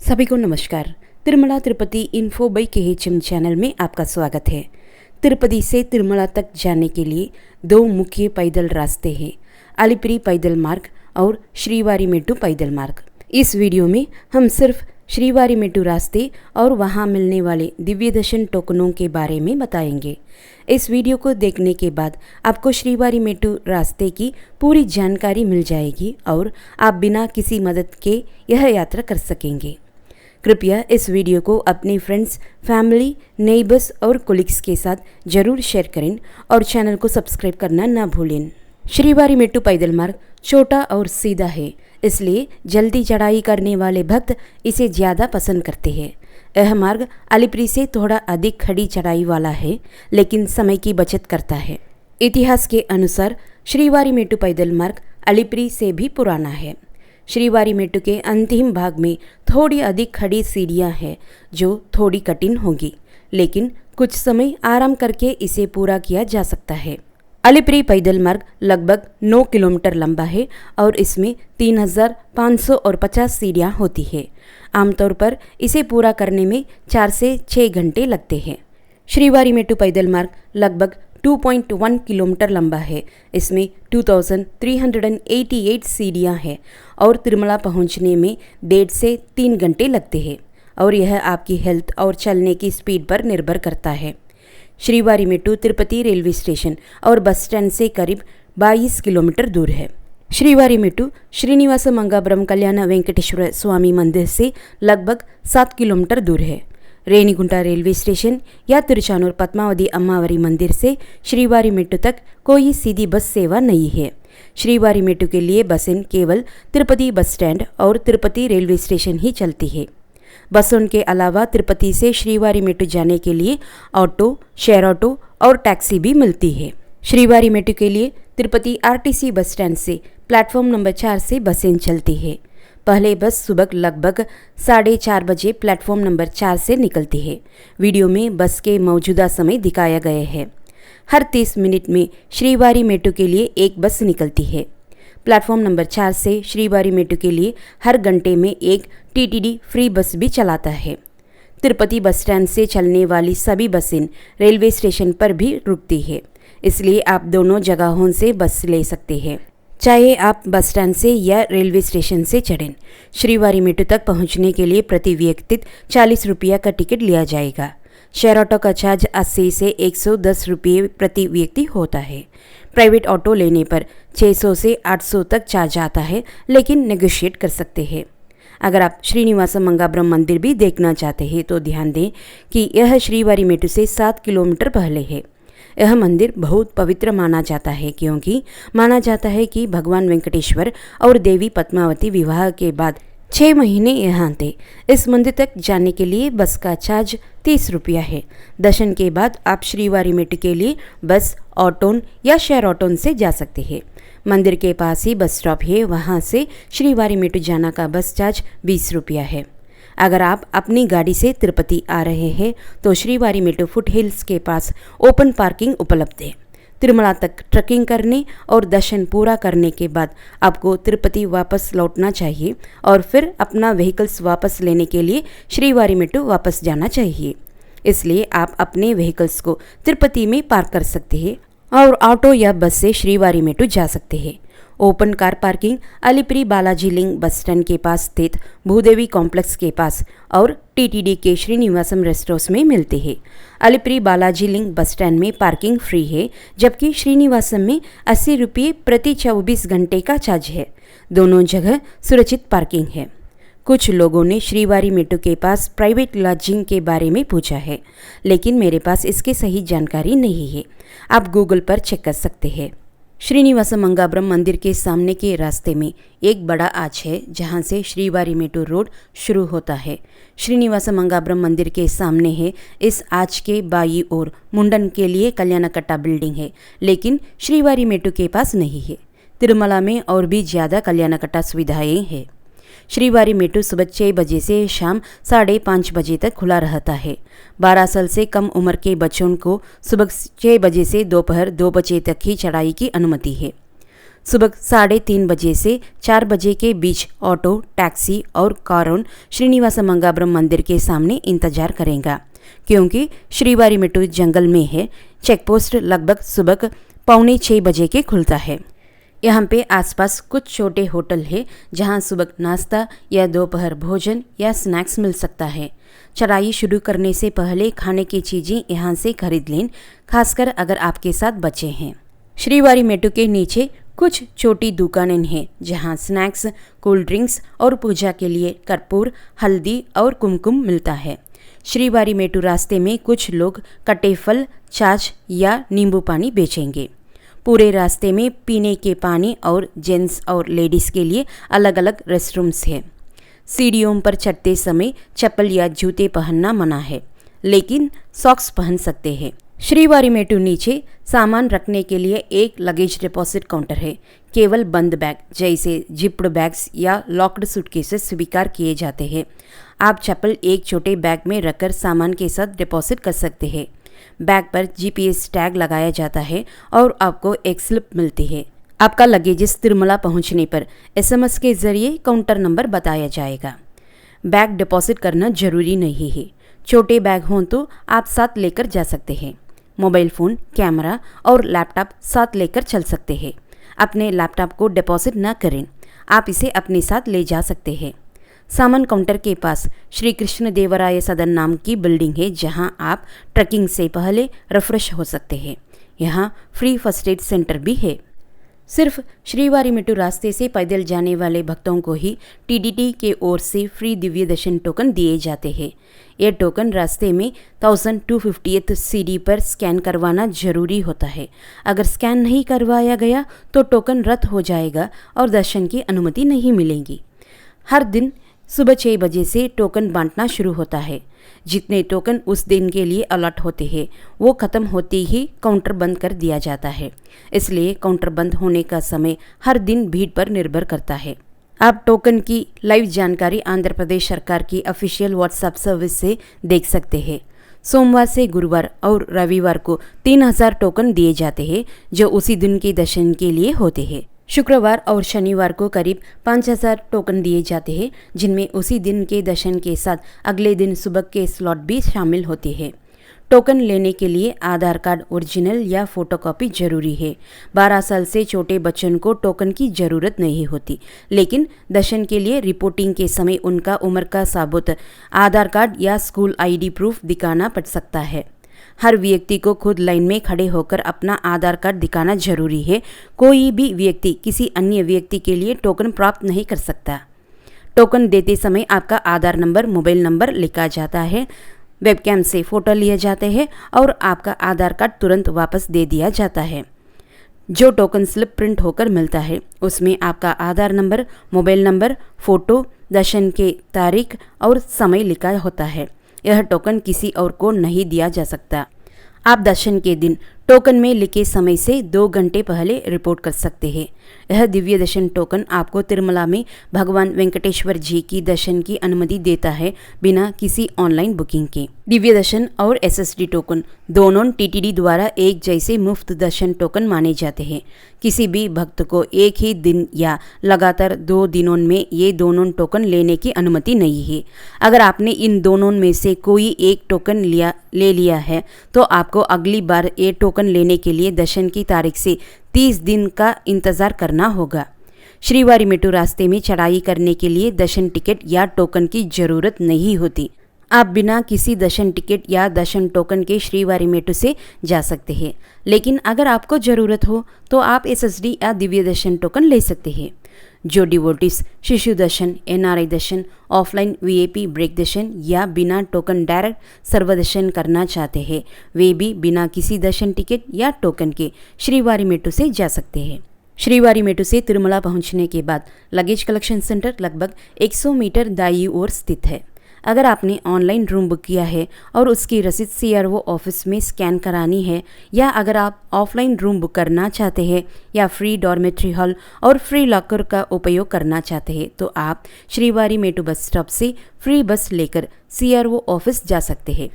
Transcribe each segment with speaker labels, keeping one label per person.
Speaker 1: सभी को नमस्कार। Tirumala Tirupati info by KHM channel में आपका स्वागत है। तिरुपति से तिरुमला तक जाने के लिए दो मुख्य पैदल रास्ते हैं, अलिपिरी पैदल मार्ग और श्रीवारीमेटू पैदल मार्ग। इस वीडियो में हम सिर्फ श्रीवारीमेटू रास्ते और वहां मिलने वाले दिव्य दर्शन टोकनों के बारे में बताएंगे। इस वीडियो को देखने के बाद आपको श्रीवारीमेटू रास्ते की पूरी जानकारी मिल जाएगी और आप बिना किसी मदद के यह यात्रा कर सकेंगे। कृपया इस वीडियो को अपने फ्रेंड्स, फैमिली, नेबर्स और कोलिग्स के साथ जरूर शेयर करें और चैनल को सब्सक्राइब करना ना भूलें। श्रीवारीमेटू पैदल मार्ग छोटा और सीधा है, इसलिए जल्दी चढ़ाई करने वाले भक्त इसे ज़्यादा पसंद करते हैं। यह मार्ग अलिपिरी से थोड़ा अधिक खड़ी चढ़ाई वाला है, लेकिन समय की बचत करता है। इतिहास के अनुसार श्रीवारीमेटू पैदल मार्ग अलिपिरी से भी पुराना है। श्रीवारीमेटू के अंतिम भाग में थोड़ी अधिक खड़ी सीढ़ियाँ हैं, जो थोड़ी कठिन होगी, लेकिन कुछ समय आराम करके इसे पूरा किया जा सकता है। अलिपिरी पैदल मार्ग लगभग 9 किलोमीटर लंबा है और इसमें 3550 सीढ़ियाँ होती है। आमतौर पर इसे पूरा करने में 4 से 6 घंटे लगते हैं। श्रीवारीमेटू पैदल मार्ग लगभग 2.1 किलोमीटर लंबा है। इसमें 2388 सीढ़ियाँ हैं और तिरुमला पहुँचने में 1.5 से 3 घंटे लगते हैं और यह आपकी हेल्थ और चलने की स्पीड पर निर्भर करता है। श्रीवारीमेटू तिरुपति रेलवे स्टेशन और बस स्टैंड से करीब 22 किलोमीटर दूर है। श्रीवारीमेटू श्रीनिवास मंगापुरम कल्याण वेंकटेश्वर स्वामी मंदिर से लगभग 7 किलोमीटर दूर है। रेणिगुंटा रेलवे स्टेशन या तिरुचानूर पद्मावती अम्मावरी मंदिर से श्रीवारीमेटू तक कोई सीधी बस सेवा नहीं है। श्रीवारीमेटू के लिए बसें केवल तिरुपति बस स्टैंड और तिरुपति रेलवे स्टेशन ही चलती है। बसों के अलावा तिरुपति से श्रीवारीमेटू जाने के लिए ऑटो, शेयर ऑटो और टैक्सी भी मिलती है। श्रीवारीमेटू के लिए तिरुपति RTC बस स्टैंड से प्लेटफॉर्म नंबर 4 से बसें चलती है। पहले बस सुबह लगभग 4:30 बजे प्लेटफॉर्म नंबर 4 से निकलती है। वीडियो में बस के मौजूदा समय दिखाया गया है। हर 30 मिनट में श्रीवारीमेटू के लिए एक बस निकलती है। प्लेटफॉर्म नंबर 4 से श्रीवारीमेटू के लिए हर घंटे में एक TTD फ्री बस भी चलाता है। तिरुपति बस स्टैंड से चलने वाली सभी बसें रेलवे स्टेशन पर भी रुकती है, इसलिए आप दोनों जगहों से बस ले सकते हैं, चाहे आप बस स्टैंड से या रेलवे स्टेशन से चढ़ें। श्रीवारीमेटू तक पहुंचने के लिए प्रति व्यक्ति 40 रुपया का टिकट लिया जाएगा। शेयर ऑटो का चार्ज 80 से 110 रुपये प्रति व्यक्ति होता है। प्राइवेट ऑटो लेने पर 600 से 800 तक चार्ज आता है, लेकिन नेगोशिएट कर सकते हैं। अगर आप श्रीनिवास मंगापुरम मंदिर भी देखना चाहते हैं तो ध्यान दें कि यह श्रीवारीमेटू से 7 किलोमीटर पहले है। यह मंदिर बहुत पवित्र माना जाता है, क्योंकि माना जाता है कि भगवान वेंकटेश्वर और देवी पद्मावती विवाह के बाद 6 महीने यहाँ थे। इस मंदिर तक जाने के लिए बस का चार्ज 30 रुपया है। दर्शन के बाद आप श्रीवारीमेटू के लिए बस, ऑटोन या शेयर ऑटोन से जा सकते हैं। मंदिर के पास ही बस स्टॉप है, वहाँ से श्रीवारीमेटू जाना का बस चार्ज 20 रुपया है। अगर आप अपनी गाड़ी से तिरुपति आ रहे हैं तो श्रीवारीमेटू फुट हिल्स के पास ओपन पार्किंग उपलब्ध है। तिरुमला तक ट्रैकिंग करने और दर्शन पूरा करने के बाद आपको तिरुपति वापस लौटना चाहिए और फिर अपना व्हीकल्स वापस लेने के लिए श्रीवारीमेटू वापस जाना चाहिए। इसलिए आप अपने व्हीकल्स को तिरुपति में पार्क कर सकते हैं और ऑटो या बस से श्रीवारीमेटू जा सकते हैं। Open car parking Alipiri Balaji link bus stand के पास स्थित भूदेवी कॉम्प्लेक्स के पास और TTD के श्रीनिवासम रेस्ट हाउस में मिलते हैं। Alipiri Balaji link bus stand में पार्किंग फ्री है, जबकि श्रीनिवासम में 80 रुपये प्रति 24 घंटे का चार्ज है। दोनों जगह सुरक्षित पार्किंग है। कुछ लोगों ने श्रीवारीमेटू के पास प्राइवेट लॉजिंग के बारे में पूछा है, लेकिन मेरे पास इसकी सही जानकारी नहीं है। आप गूगल पर चेक कर सकते हैं। श्रीनिवास मंगापुरम मंदिर के सामने के रास्ते में एक बड़ा आर्च है, जहां से श्रीवारीमेटू रोड शुरू होता है। श्रीनिवास मंगापुरम मंदिर के सामने है। इस आर्च के बाईं ओर मुंडन के लिए कल्याणकट्टा बिल्डिंग है, लेकिन श्रीवारीमेटू के पास नहीं है। तिरुमला में और भी ज़्यादा कल्याणकट्टा सुविधाएं हैं। श्रीवारीमेटू सुबह 6 बजे से शाम 5:30 बजे तक खुला रहता है। 12 साल से कम उम्र के बच्चों को सुबह 6 बजे से दोपहर 2 बजे तक ही चढ़ाई की अनुमति है। सुबह 3:30 बजे से 4 बजे के बीच ऑटो, टैक्सी और कारों श्रीनिवास मंगापुरम मंदिर के सामने इंतजार करेगा, क्योंकि श्रीवारीमेटू जंगल में है। चेकपोस्ट लगभग सुबह 5:45 बजे के खुलता है। यहाँ पे आसपास कुछ छोटे होटल है जहाँ सुबह नाश्ता या दोपहर भोजन या स्नैक्स मिल सकता है। चढ़ाई शुरू करने से पहले खाने की चीज़ें यहाँ से खरीद लें, खासकर अगर आपके साथ बच्चे हैं। श्रीवारीमेटू के नीचे कुछ छोटी दुकानें हैं जहाँ स्नैक्स, कोल्ड ड्रिंक्स और पूजा के लिए कर्पूर, हल्दी और कुमकुम मिलता है। श्रीवारीमेटू रास्ते में कुछ लोग कटे फल, छाछ या नींबू पानी बेचेंगे। पूरे रास्ते में पीने के पानी और जेंट्स और लेडीज़ के लिए अलग अलग रेस्टरूम्स हैं। सीढ़ियों पर चढ़ते समय चप्पल या जूते पहनना मना है, लेकिन सॉक्स पहन सकते हैं। श्रीवारीमेटू नीचे सामान रखने के लिए एक लगेज डिपॉजिट काउंटर है। केवल बंद बैग जैसे जिप्ड बैग्स या लॉक्ड सूटकेसेस स्वीकार किए जाते हैं। आप चप्पल एक छोटे बैग में रखकर सामान के साथ डिपॉजिट कर सकते हैं। बैग पर GPS टैग लगाया जाता है और आपको एक स्लिप मिलती है। आपका लगेजेस तिरुमला पहुंचने पर SMS के जरिए काउंटर नंबर बताया जाएगा। बैग डिपॉजिट करना जरूरी नहीं है। छोटे बैग हों तो आप साथ लेकर जा सकते हैं। मोबाइल फ़ोन, कैमरा और लैपटॉप साथ लेकर चल सकते हैं। अपने लैपटॉप को डिपॉजिट न करें, आप इसे अपने साथ ले जा सकते हैं। सामान काउंटर के पास श्री कृष्ण देवराय सदन नाम की बिल्डिंग है जहां आप ट्रैकिंग से पहले रिफ्रेश हो सकते हैं। यहां फ्री फर्स्ट एड सेंटर भी है। सिर्फ श्रीवारीमेटू रास्ते से पैदल जाने वाले भक्तों को ही TTD के ओर से फ्री दिव्य दर्शन टोकन दिए जाते हैं। ये टोकन रास्ते में 1250th सीढ़ी पर स्कैन करवाना जरूरी होता है। अगर स्कैन नहीं करवाया गया तो टोकन रद्द हो जाएगा और दर्शन की अनुमति नहीं मिलेगी। हर दिन सुबह 6 बजे से टोकन बांटना शुरू होता है। जितने टोकन उस दिन के लिए अलॉट होते हैं वो ख़त्म होते ही काउंटर बंद कर दिया जाता है। इसलिए काउंटर बंद होने का समय हर दिन भीड़ पर निर्भर करता है। आप टोकन की लाइव जानकारी आंध्र प्रदेश सरकार की ऑफिशियल व्हाट्सएप सर्विस से देख सकते हैं। सोमवार से गुरुवार और रविवार को 3000 टोकन दिए जाते हैं जो उसी दिन के दर्शन के लिए होते हैं। शुक्रवार और शनिवार को करीब 5000 टोकन दिए जाते हैं, जिनमें उसी दिन के दर्शन के साथ अगले दिन सुबह के स्लॉट भी शामिल होते हैं। टोकन लेने के लिए आधार कार्ड ओरिजिनल या फोटोकॉपी जरूरी है। 12 साल से छोटे बच्चों को टोकन की ज़रूरत नहीं होती, लेकिन दर्शन के लिए रिपोर्टिंग के समय उनका उम्र का सबूत आधार कार्ड या स्कूल ID प्रूफ दिखाना पड़ सकता है। हर व्यक्ति को खुद लाइन में खड़े होकर अपना आधार कार्ड दिखाना जरूरी है। कोई भी व्यक्ति किसी अन्य व्यक्ति के लिए टोकन प्राप्त नहीं कर सकता। टोकन देते समय आपका आधार नंबर, मोबाइल नंबर लिखा जाता है। वेबकैम से फ़ोटो लिए जाते हैं और आपका आधार कार्ड तुरंत वापस दे दिया जाता है। जो टोकन स्लिप प्रिंट होकर मिलता है उसमें आपका आधार नंबर, मोबाइल नंबर, फ़ोटो, दर्शन के तारीख और समय लिखा होता है। यह टोकन किसी और को नहीं दिया जा सकता। आप दर्शन के दिन टोकन में लिखे समय से 2 घंटे पहले रिपोर्ट कर सकते हैं। यह दिव्य दर्शन टोकन आपको तिरुमला में भगवान वेंकटेश्वर जी की दर्शन की अनुमति देता है, बिना किसी ऑनलाइन बुकिंग के। दिव्य दर्शन और SSD टोकन दोनों TTD द्वारा एक जैसे मुफ्त दर्शन टोकन माने जाते हैं। किसी भी भक्त को एक ही दिन या लगातार 2 दिनों में ये दोनों टोकन लेने की अनुमति नहीं है। अगर आपने इन दोनों में से कोई एक टोकन ले लिया है तो आपको अगली बार ये टोकन लेने के लिए दर्शन की तारीख से 30 दिन का इंतज़ार करना होगा। श्रीवारीमेटू रास्ते में चढ़ाई करने के लिए दर्शन टिकट या टोकन की ज़रूरत नहीं होती। आप बिना किसी दर्शन टिकट या दर्शन टोकन के श्रीवारीमेटू से जा सकते हैं, लेकिन अगर आपको ज़रूरत हो तो आप SSD या दिव्य दर्शन टोकन ले सकते हैं। जो डिवोटिस शिशु दर्शन, NRI दर्शन, ऑफलाइन VIP ब्रेक दर्शन या बिना टोकन डायरेक्ट सर्वदर्शन करना चाहते हैं, वे भी बिना किसी दर्शन टिकट या टोकन के श्रीवारीमेटू से जा सकते हैं। श्रीवारीमेटू से तिरुमला पहुंचने के बाद लगेज कलेक्शन सेंटर लगभग 100 मीटर दाईं ओर स्थित है। अगर आपने ऑनलाइन रूम बुक किया है और उसकी रसीद CRO ऑफिस में स्कैन करानी है, या अगर आप ऑफलाइन रूम बुक करना चाहते हैं या फ्री डॉर्मेट्री हॉल और फ्री लॉकर का उपयोग करना चाहते हैं, तो आप श्रीवारीमेटू बस स्टॉप से फ्री बस लेकर CRO ऑफिस जा सकते हैं।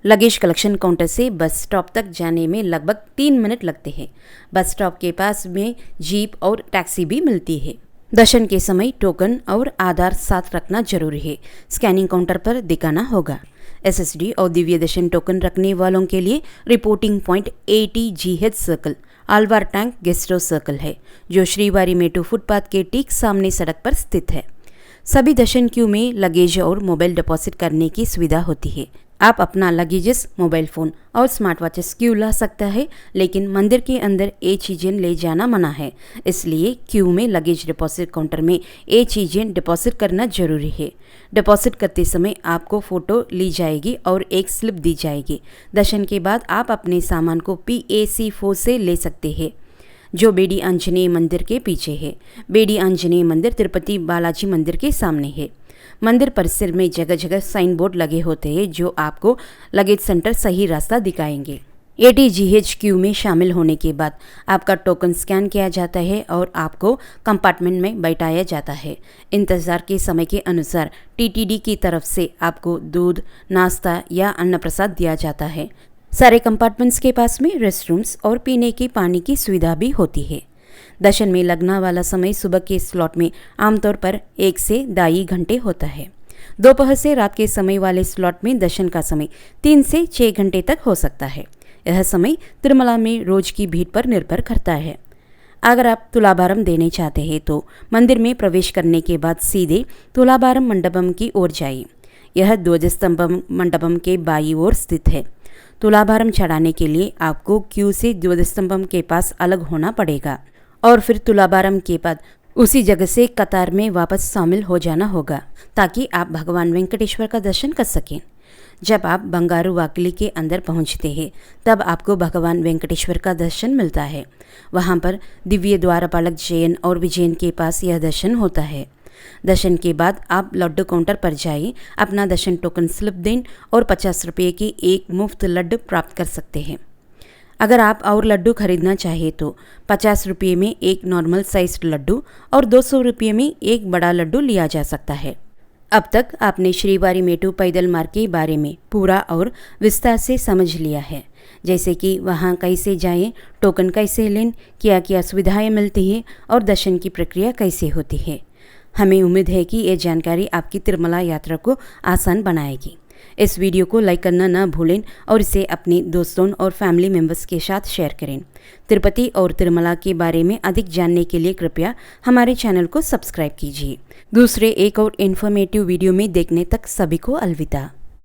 Speaker 1: लगेज कलेक्शन काउंटर से बस स्टॉप तक जाने में लगभग 3 मिनट लगते हैं। बस स्टॉप के पास में जीप और टैक्सी भी मिलती है। दर्शन के समय टोकन और आधार साथ रखना जरूरी है। स्कैनिंग काउंटर पर दिखाना होगा। एसएसडी और दिव्य दर्शन टोकन रखने वालों के लिए reporting point ATGH circle Alvar tank guest house circle है, जो श्रीवारी मेटू फुटपाथ के ठीक सामने सड़क पर स्थित है। सभी दर्शन क्यू में लगेज और मोबाइल डिपॉजिट करने की सुविधा होती है। आप अपना लगेजेस, मोबाइल फ़ोन और स्मार्ट वॉचेस क्यू ला सकता है, लेकिन मंदिर के अंदर ये चीज़ें ले जाना मना है। इसलिए क्यू में लगेज डिपॉजिट काउंटर में ये चीज़ें डिपॉजिट करना जरूरी है। डिपॉजिट करते समय आपको फ़ोटो ली जाएगी और एक स्लिप दी जाएगी। दर्शन के बाद आप अपने सामान को PAC4 से ले सकते हैं, जो बेडी आंजनेय मंदिर के पीछे है। बेडी आंजनेय मंदिर तिरुपति बालाजी मंदिर के सामने है। मंदिर परिसर में जगह जगह साइन बोर्ड लगे होते हैं, जो आपको लगेज सेंटर सही रास्ता दिखाएंगे। ATGH क्यू में शामिल होने के बाद आपका टोकन स्कैन किया जाता है और आपको कंपार्टमेंट में बैठाया जाता है। इंतज़ार के समय के अनुसार TTD की तरफ से आपको दूध, नाश्ता या अन्न प्रसाद दिया जाता है। सारे कंपार्टमेंट्स के पास में रेस्टरूम्स और पीने के पानी की सुविधा भी होती है। दर्शन में लगने वाला समय सुबह के स्लॉट में आमतौर पर 1 से 2.5 घंटे होता है। दोपहर से रात के समय वाले स्लॉट में दर्शन का समय 3 से 6 घंटे तक हो सकता है। यह समय तिरुमला में रोज की भीड़ पर निर्भर करता है। अगर आप तुलाभारम देने चाहते हैं तो मंदिर में प्रवेश करने के बाद सीधे तुलाभारम मंडपम की ओर जाइए। यह ध्वजस्तंभम मंडपम के बाईं ओर स्थित है। तुलाभारम चढ़ाने के लिए आपको क्यू से ध्वजस्तंभम के पास अलग होना पड़ेगा और फिर तुलाभारम के बाद उसी जगह से कतार में वापस शामिल हो जाना होगा, ताकि आप भगवान वेंकटेश्वर का दर्शन कर सकें। जब आप बंगारू वाकिली के अंदर पहुंचते हैं, तब आपको भगवान वेंकटेश्वर का दर्शन मिलता है। वहां पर दिव्य द्वारपालक जैन और विजयन के पास यह दर्शन होता है। दर्शन के बाद आप लड्डू काउंटर पर जाइए, अपना दर्शन टोकन स्लिप दें और 50 रुपये की एक मुफ्त लड्डू प्राप्त कर सकते हैं। अगर आप और लड्डू खरीदना चाहें तो 50 रुपये में एक नॉर्मल साइज लड्डू और 200 रुपये में एक बड़ा लड्डू लिया जा सकता है। अब तक आपने श्रीवारी मेटू पैदल मार्ग के बारे में पूरा और विस्तार से समझ लिया है, जैसे कि वहाँ कैसे जाएं, टोकन कैसे लें, क्या क्या सुविधाएं मिलती हैं और दर्शन की प्रक्रिया कैसे होती है। हमें उम्मीद है कि ये जानकारी आपकी तिरुमला यात्रा को आसान बनाएगी। इस वीडियो को लाइक करना ना भूलें और इसे अपने दोस्तों और फैमिली मेंबर्स के साथ शेयर करें। तिरुपति और तिरुमला के बारे में अधिक जानने के लिए कृपया हमारे चैनल को सब्सक्राइब कीजिए। दूसरे एक और इन्फॉर्मेटिव वीडियो में देखने तक सभी को अलविदा।